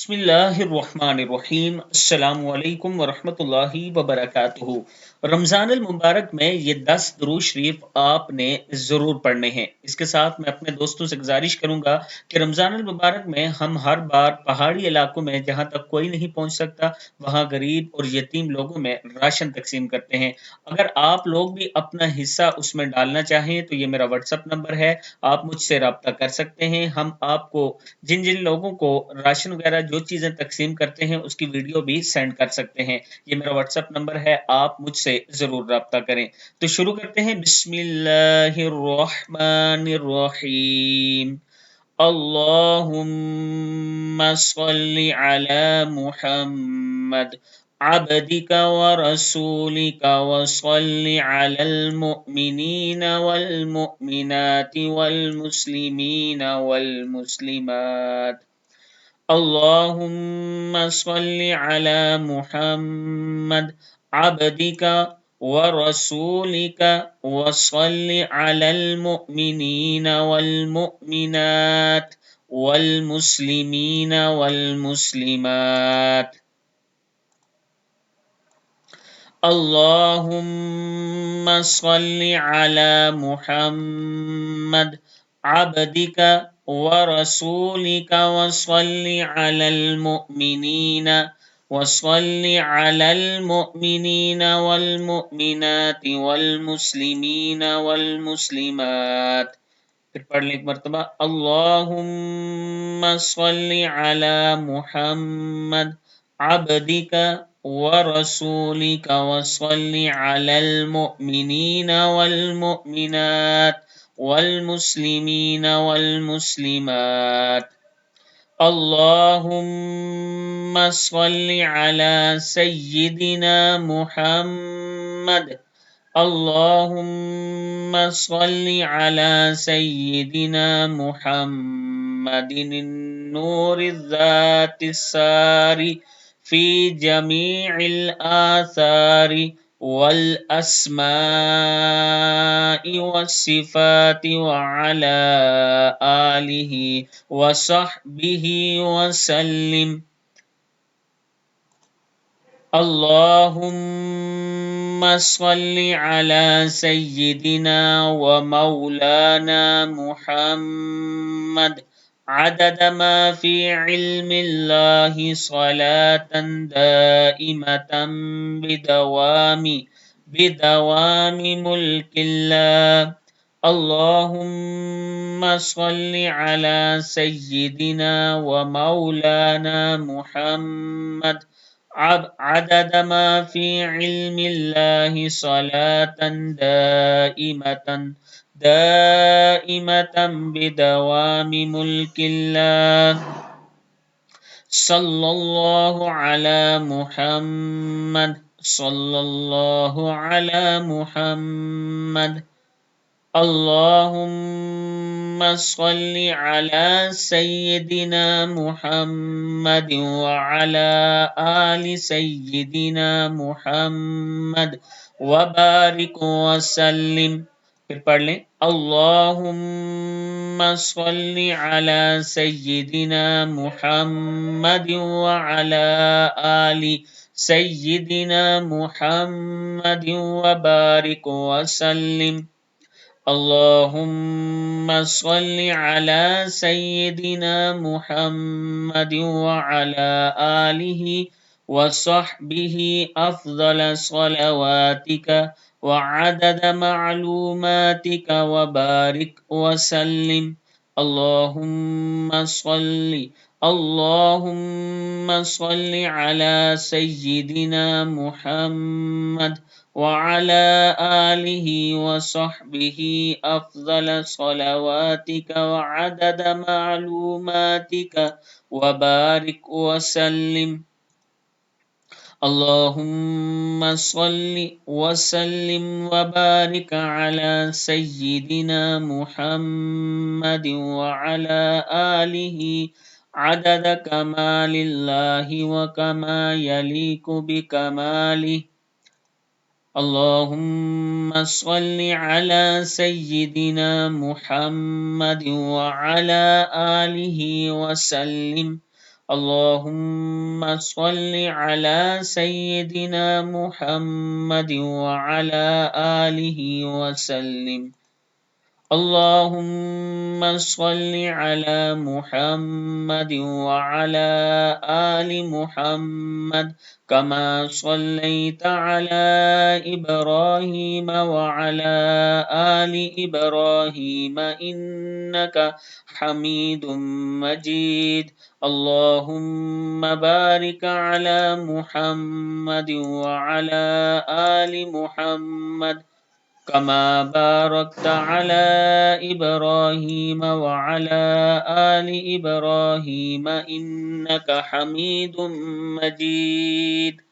بسم اللہ الرحمن الرحیم، السلام علیکم ورحمۃ اللہ وبرکاتہ۔ رمضان المبارک میں یہ 10 درود شریف آپ نے ضرور پڑھنے ہیں۔ اس کے ساتھ میں اپنے دوستوں سے گزارش کروں گا کہ رمضان المبارک میں ہم ہر بار پہاڑی علاقوں میں جہاں تک کوئی نہیں پہنچ سکتا وہاں غریب اور یتیم لوگوں میں راشن تقسیم کرتے ہیں۔ اگر آپ لوگ بھی اپنا حصہ اس میں ڈالنا چاہیں تو یہ میرا واٹس ایپ نمبر ہے، آپ مجھ سے رابطہ کر سکتے ہیں۔ ہم آپ کو جن جن لوگوں کو راشن وغیرہ جو چیزیں تقسیم کرتے ہیں اس کی ویڈیو بھی سینڈ کر سکتے ہیں۔ یہ میرا واٹس ایپ نمبر ہے، آپ مجھ سے ضرور رابطہ کریں۔ تو شروع کرتے ہیں۔ بسم اللہ الرحمن الرحیم۔ اللہم صل علی محمد عبدک ورسولک وصل علی المؤمنین والمؤمنات والمسلمین والمسلمات۔ اللہم صل علی محمد عبدک ورسولک وصل علی المؤمنین والمؤمنات والمسلمین والمسلمات۔ اللہم صل علی محمد عبدک ورسولک وصل علی المؤمنین والمؤمنات والمسلمین والمسلمات۔ پھر پڑھ لیں ایک مرتبہ۔ اللہم صل علی محمد عبدک ورسولک وصل علی المؤمنین والمؤمنات والمسلمین والمسلمات۔ اللہم صل علی سیدنا محمد اللہم صل علی سیدنا محمد النور الذات الساری فی جمیع الآثار والاسماء والصفات وعلى آلہ وصحبہ وسلم۔ اللہم صل علی سیدنا ومولانا محمد عدد ما فی علم اللہ صلاة دائمة بدوام ملک اللہ۔ اللہم صل علی سیدنا ومولانا محمد عدد ما فی علم اللہ صلاة دائمة بدوام ملک اللہ۔ صلی اللہ علی محمد صلی اللہ علی محمد۔ اللہم صل علی سیدنا محمد وعلی آل سیدنا محمد وبارک وسلم۔ پھر پڑھ لیں۔ اللہم صل علی سیدنا محمد وعلی آل سیدنا محمد وبارک وسلم۔ اللہم صل علی سیدنا محمد وعلی آلہ وصحبہ افضل صلواتک وعدد معلوماتک وبارک وسلم۔ اللہم صل علی سیدنا محمد وعلی آلہ وصحبہ افضل صلواتک وعدد معلوماتک وبارک وسلم۔ اللہم صل وسلم وبارک علی سیدنا محمد وعلی آلہ عدد کمال اللہ وکما یلیق بکمالہ۔ اللہم صل علی سیدنا محمد وعلی آلہ وسلم۔ اللهم صل على سيدنا محمد وعلى آله وسلم. اللهم صل على محمد وعلى آل محمد كما صليت على إبراهيم وعلى آل إبراهيم إنك حميد مجيد. اللهم بارك على محمد وعلى آل محمد كما باركت على إبراهيم وعلى آل إبراهيم إنك حميد مجيد.